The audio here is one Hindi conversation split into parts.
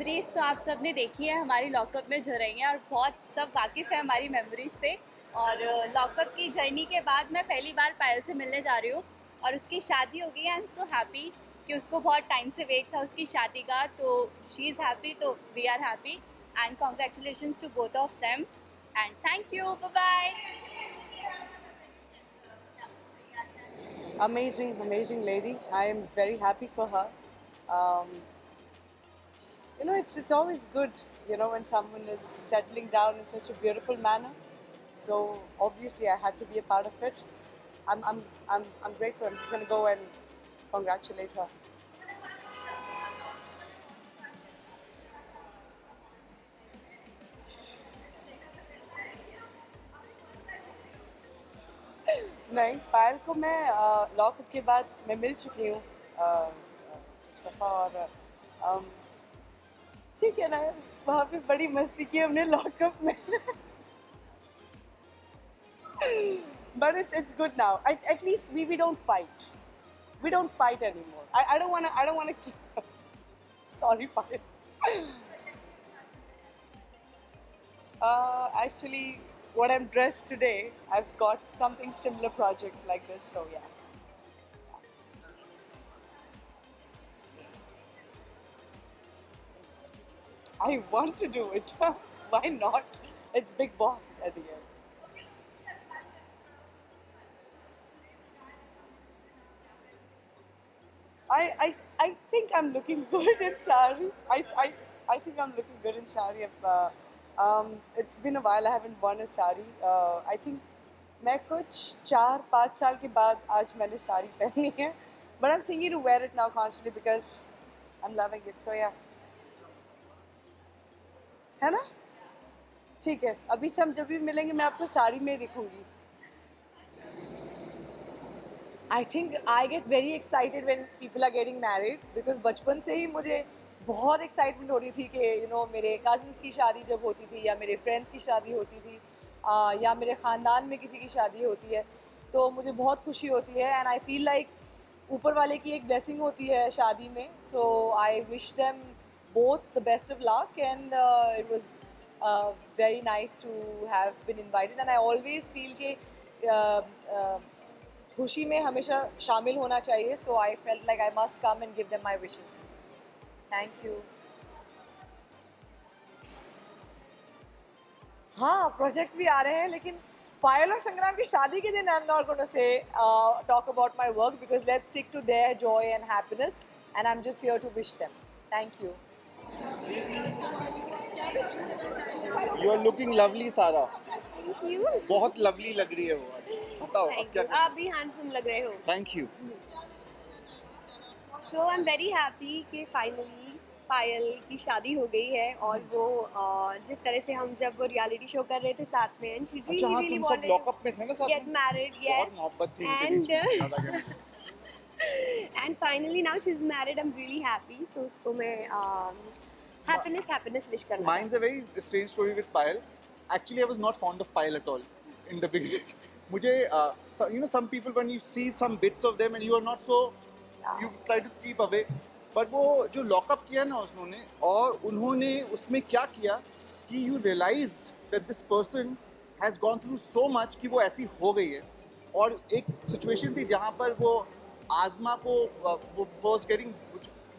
मेमोरीज तो आप सब ने देखी है हमारी लॉकअप में जो रही हैं, और बहुत सब वाकिफ़ है हमारी मेमोरीज से। और लॉकअप की जर्नी के बाद मैं पहली बार पायल से मिलने जा रही हूँ, और उसकी शादी हो गई है। आई एम सो हैप्पी कि उसको बहुत टाइम से वेट था उसकी शादी का, तो शी इज़ हैप्पी, तो we are happy. And congratulations to both of them, and thank you, bye bye. Amazing, amazing lady. I am very happy for her. Um, it's always good, when someone is settling down in such a beautiful manner. So obviously, I had to be a part of it. I'm grateful. I'm just gonna go and congratulate her. नहीं, पायल को मैं लॉकअप के बाद मैं मिल चुकी हूँ कुछ दफ़ा, और ठीक है ना, वहाँ पे बड़ी मस्ती की हमने लॉकअप में. But it's good now. At least we don't fight. We don't fight anymore. I don't wanna keep. Sorry, Payal. Actually, what I'm dressed today, I've got something similar project like this. So yeah. I want to do it. Why not? It's Big Boss at the end. I think I'm looking good in sari. I think I'm looking good in sari. It's been a while. I haven't worn a sari. I think मैं कुछ 4-5 साल के बाद आज मैंने साड़ी पहनी है. But I'm thinking to wear it now constantly because I'm loving it. So yeah. है ना? ठीक है. अभी से हम जब भी मिलेंगे मैं आपको साड़ी में ही दिखूंगी. I think I get very excited when people are getting married because बचपन से ही मुझे बहुत excitement हो रही थी कि मेरे cousins की शादी जब होती थी या मेरे friends की शादी होती थी या मेरे ख़ानदान में किसी की शादी होती है तो मुझे बहुत खुशी होती है and I feel like ऊपर वाले की एक blessing होती है शादी में. So I wish them both the best of luck and it was very nice to have been invited and I always feel कि खुशी में हमेशा शामिल होना चाहिए. So I felt like I must come and give them my wishes. Thank you. हाँ, प्रोजेक्ट्स भी आ रहे हैं लेकिन पायल और संग्राम की शादी के दिन I am not gonna say talk about my work because let's stick to their joy and happiness and I am just here to wish them. Thank you. You are looking lovely Sara. Thank you. बहुत लवली लग रही है वो आज. बताओ अब थैंक क्या यू. करना आप भी हैंडसम लग रहे हो. Thank you. So I am very happy कि फाइनली पायल की शादी हो गई है और वो जिस तरह से हम जब वो रियलिटी शो कर रहे थे साथ में एंड शी अच्छा हाँ, तुम सब लॉकअप में थे ना साथ गेट में. मैरिड. बहुत यस. मोहब्बत थी And, इनके बीच में, ज़्यादा क्या मुझे. And finally now she is married. I am really happy. So उसको मैं हैप्पीनेस विश करना Mine's a very strange story with Payal. Actually, I was not fond of Payal at all in the beginning. मुझे some people when you see some bits of them and you are not so, you try to keep away. But वो जो लॉकअप किया ना उन्होंने, और उन्होंने उसमें क्या किया कि you realized that this person has gone through so much कि वो ऐसी हो गई है. और एक सिचुएशन थी जहाँ पर वो आज़मा को वो was getting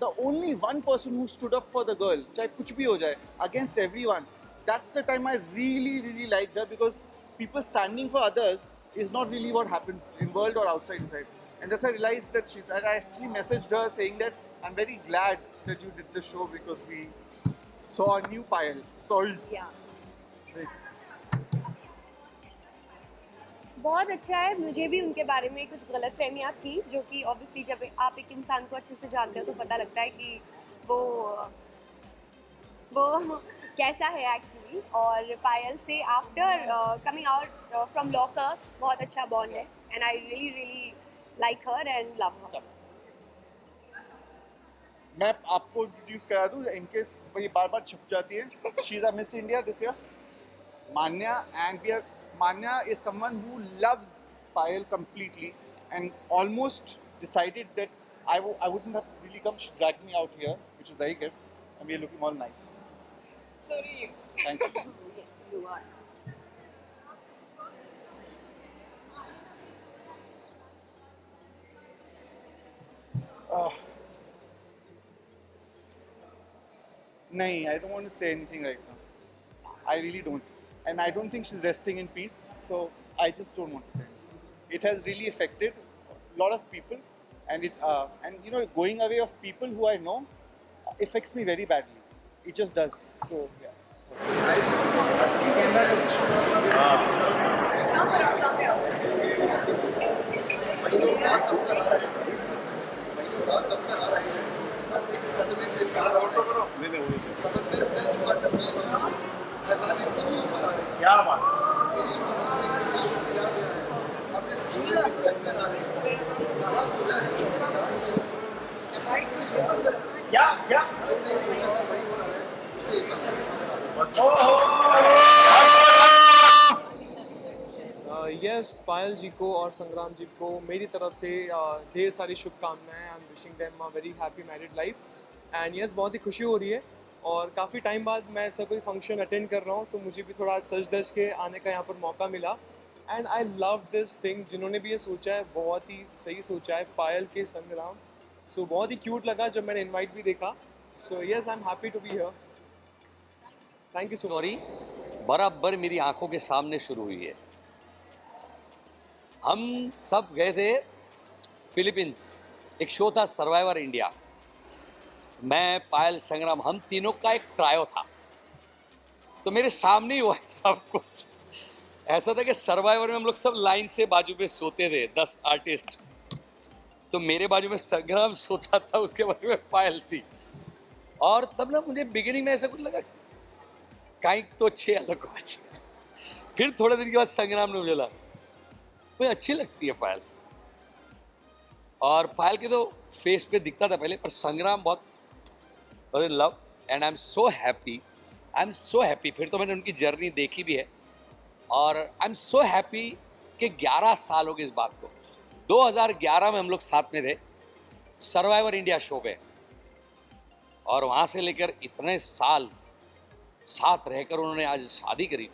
the only one person who stood up for the girl, चाहे कुछ भी हो जाए, against everyone. That's the time I really liked her because people standing for others is not really what happens in world or outside inside. And that's I realized that I actually messaged her saying that I'm very glad that you did the show because we saw a new Payal. Sorry. या. Great. बहुत अच्छा है. मुझे भी उनके बारे में कुछ गलतफहमियां थी जो कि ऑब्वियसली जब आप एक इंसान को अच्छे से जानते हो तो पता लगता है कि वो कैसा है एक्चुअली. और पायल से after coming out from lockup बहुत अच्छा बॉन्ड है and I really like her and love हर. मैं आपको इंट्रोड्यूस करा दूँ इनकेस ये बार छुप जाती है. She is a miss India this year, Manya, and Manya is someone who loves Payal completely and almost decided that I wouldn't have really come. She dragged me out here, which is very good. and we are looking all nice. So do you. Thanks. You are. Nahi, I don't want to say anything right now. I really don't. And I don't think she's resting in peace, so I just don't want to say anything. It has really affected a lot of people, and going away of people who I know affects me very badly. It just does. So yeah. महीनों बाद दफ्तर आ रहे हैं, महीनों बाद दफ्तर आ रहे हैं, हम एक सदमे से बाहर आ रहे हैं, समंदर फैल चुका तस्लीम, खजाने तभी ऊपर आ रहे हैं, क्या बात तेरी आंखों से दिल लिया गया है, अब इस झूले में चक्कर आ रहे हैं, कहाँ सोया है चौकीदार, ऐसा किसी को अंदर क्या जो नहीं सोचा था वही हो रहा है, उसे बस करना है। यस पायल जी को और संग्राम जी को मेरी तरफ से ढेर सारी शुभकामनाएं। I am wishing them a very happy married life and yes बहुत ही खुशी हो रही है और काफ़ी टाइम बाद मैं ऐसा कोई फंक्शन अटेंड कर रहा हूँ तो मुझे भी थोड़ा सज धज के आने का यहाँ पर मौका मिला and I love this thing. जिन्होंने भी ये सोचा है बहुत ही सही सोचा है, पायल के संग्राम। सो बहुत ही क्यूट लगा जब मैंने इन्वाइट भी देखा। So yes I am happy to be here. Thank you so much. Story बराबर मेरी आंखों के सामने शुरू हुई है। हम सब गए थे फिलीपींस, एक शो था सर्वाइवर इंडिया, मैं पायल संग्राम, हम तीनों का एक ट्रायो था। तो मेरे सामने ही हुआ सब कुछ। ऐसा था कि सर्वाइवर में हम लोग सब लाइन से बाजू में सोते थे 10 आर्टिस्ट, तो मेरे बाजू में संग्राम सोता था, उसके बाजू में पायल थी। और तब ना मुझे बिगिनिंग में ऐसा कुछ लगा कहीं तो अच्छे अलग हो। फिर थोड़े दिन के बाद संग्राम ने मुझे लगा मुझे अच्छी लगती है पायल, और पायल के तो फेस पे दिखता था पहले, पर संग्राम बहुत in love and I am so happy, I am so happy. फिर तो मैंने उनकी जर्नी देखी भी है और आई एम सो हैप्पी कि 11 साल हो गए इस बात को। 2011 में हम लोग साथ में थे सर्वाइवर इंडिया शो पे, और वहाँ से लेकर इतने साल साथ रहकर उन्होंने आज शादी करी,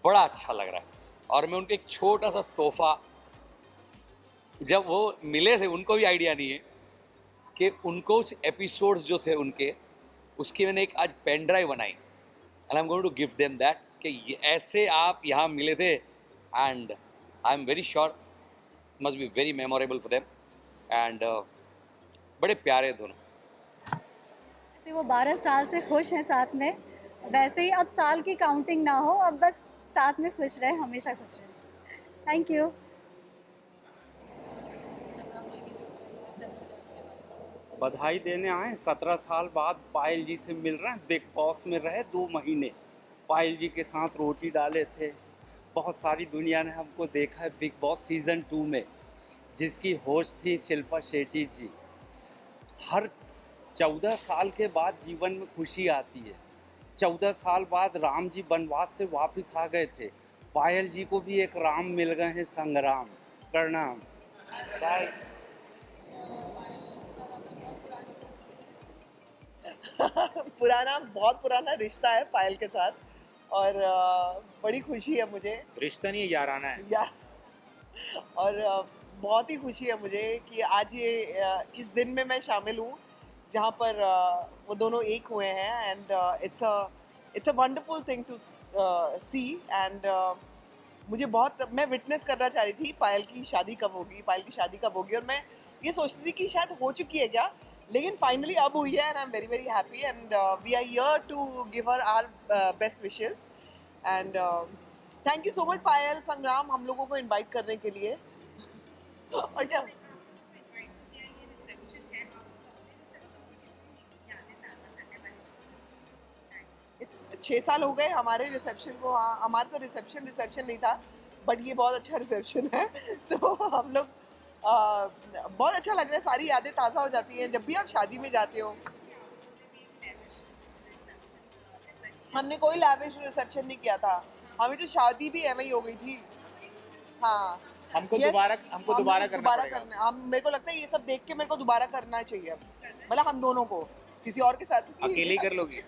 बड़ा अच्छा लग रहा है। और मैं उनके एक छोटा सा तोहफा, जब वो मिले थे उनको भी आइडिया नहीं है कि उनको कुछ एपिसोड्स जो थे उनके, उसकी मैंने एक आज पेन ड्राइव बनाई and I am going to give them that कि ऐसे आप यहाँ मिले थे and I am very sure must be very memorable for them and बड़े प्यारे दोनों। जैसे वो 12 साल से खुश हैं साथ में, वैसे ही अब साल की काउंटिंग ना हो, अब बस साथ में खुश रहे, हमेशा खुश रहे। Thank you. बधाई देने आए, 17 साल बाद पायल जी से मिल रहे हैं। बिग बॉस में रहे 2 महीने, पायल जी के साथ रोटी डाले थे। बहुत सारी दुनिया ने हमको देखा है बिग बॉस सीज़न 2 में, जिसकी होस्ट थी शिल्पा शेट्टी जी। हर 14 साल के बाद जीवन में खुशी आती है। 14 साल बाद राम जी वनवास से वापस आ गए थे, पायल जी को भी एक राम मिल गए हैं, संग्राम। प्रणाम। बहुत पुराना रिश्ता है पायल के साथ और बड़ी खुशी है मुझे। रिश्ता नहीं है, याराना है यार और बहुत ही खुशी है मुझे कि आज ये इस दिन में मैं शामिल हूँ जहाँ पर वो दोनों एक हुए हैं and it's a wonderful thing to see and मुझे बहुत, मैं विटनेस करना चाह रही थी पायल की शादी कब होगी और मैं ये सोचती थी कि शायद हो चुकी है क्या, लेकिन फाइनली अब हुई है and I am very very happy and we are here to give her our best wishes and thank you so much Payal Sangram हम लोगों को इनवाइट करने के लिए। और क्या इट्स 6 साल हो गए हमारे रिसेप्शन को। हाँ, हमारा तो रिसेप्शन नहीं था, बट ये बहुत अच्छा रिसेप्शन है तो हम लोग बहुत अच्छा लग रहा है, सारी यादें ताज़ा हो जाती हैं जब भी आप शादी में जाते हो। हमने कोई लैविश रिसेप्शन नहीं किया था, हमें तो शादी भी ऐसे ही हो गई थी। हाँ, हमको दोबारा करना मेरे को लगता है ये सब देख के मेरे को दोबारा करना चाहिए, मतलब हम दोनों को, किसी और के साथ अकेले ही कर लोगी?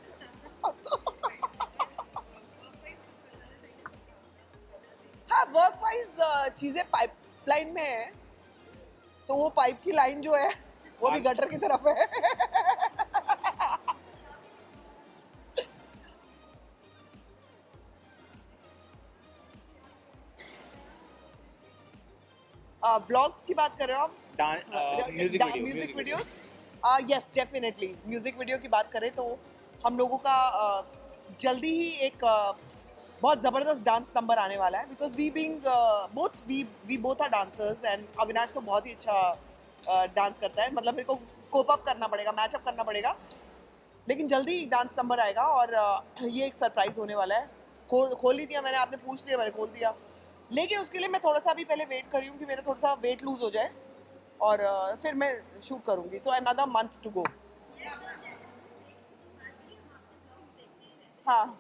हाँ, वर्क वाइज चीजें पाइपलाइन में है, तो वो पाइप की लाइन जो है वो भी गटर की तरफ है। व्लॉग्स की बात कर रहे हो आप? Music videos? Yes, definitely. Music video की बात करें तो हम लोगों का जल्दी ही एक बहुत ज़बरदस्त डांस नंबर आने वाला है, because we both are dancers and Avinash तो बहुत ही अच्छा डांस करता है, मतलब मेरे को कोप अप करना पड़ेगा, मैच अप करना पड़ेगा, लेकिन जल्दी डांस नंबर आएगा और ये एक सरप्राइज होने वाला है। खोल ही दिया मैंने, आपने पूछ लिया, मैंने खोल दिया, लेकिन उसके लिए मैं थोड़ा सा अभी पहले वेट कर रही हूँ कि मेरा थोड़ा सा वेट लूज हो जाए और फिर मैं शूट करूँगी। So another month to go. हाँ,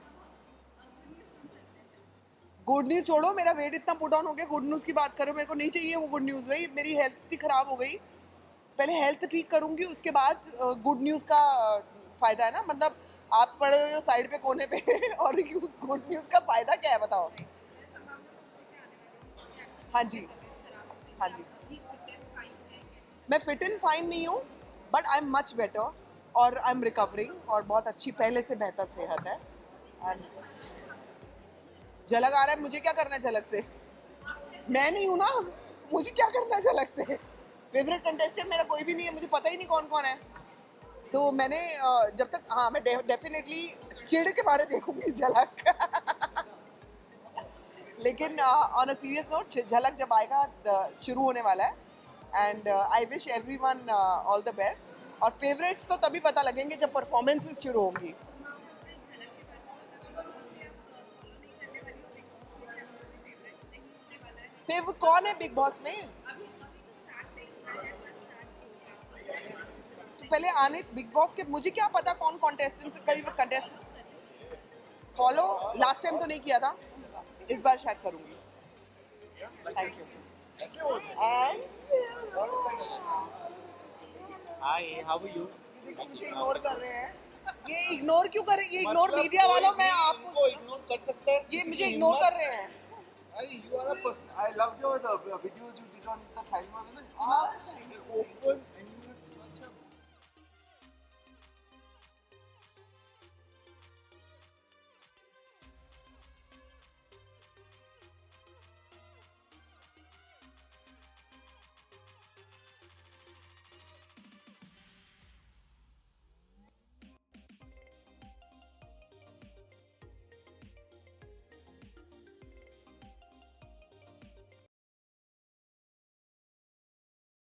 गुड न्यूज़ छोड़ो, मेरा वेट इतना पुट ऑन हो गया, गुड न्यूज़ की बात करो, मेरे को नहीं चाहिए वो गुड न्यूज़ भाई। मेरी हेल्थ इतनी ख़राब हो गई, पहले हेल्थ ठीक करूँगी, उसके बाद गुड न्यूज़ का फ़ायदा है ना, मतलब आप पड़े हुए हो साइड पे कोने पे और उस गुड न्यूज़ का फ़ायदा क्या है बताओ? हाँ जी, हाँ जी, मैं फिट एंड फाइन नहीं हूँ, but I am much better और आई एम रिकवरिंग, और बहुत अच्छी, पहले से बेहतर सेहत है। एंड झलक आ रहा है, मुझे क्या करना है झलक से? मैं नहीं हूँ ना, मुझे क्या करना है झलक से? फेवरेट कंटेस्टेंट मेरा कोई भी नहीं है, मुझे पता ही नहीं कौन कौन है। तो मैंने जब तक, हाँ, मैं डेफिनेटली चिड़ के मारे देखूंगी झलक। लेकिन ऑन अ सीरियस नोट, झलक जब आएगा शुरू होने वाला है and I wish everyone all the best. और फेवरेट्स तो तभी पता लगेंगे जब परफॉर्मेंसेस शुरू होंगी। फेवरेट कौन है बिग बॉस में? तो पहले आने बिग बॉस के, मुझे क्या पता कौन कॉन्टेस्टेंट, कई कंटेस्टेंट फॉलो लास्ट टाइम तो नहीं किया था, इस बार शायद करूंगी। Thank you. Hi, how are you? मुझे इग्नोर कर रहे हैं, ये इग्नोर क्यों कर रहे हैं? ये इग्नोर मीडिया वालों, मैं आपको इग्नोर कर सकता है, ये मुझे इग्नोर कर रहे हैं। अरे you are a person. I loved your videos you did on the Thailand, हाँ। open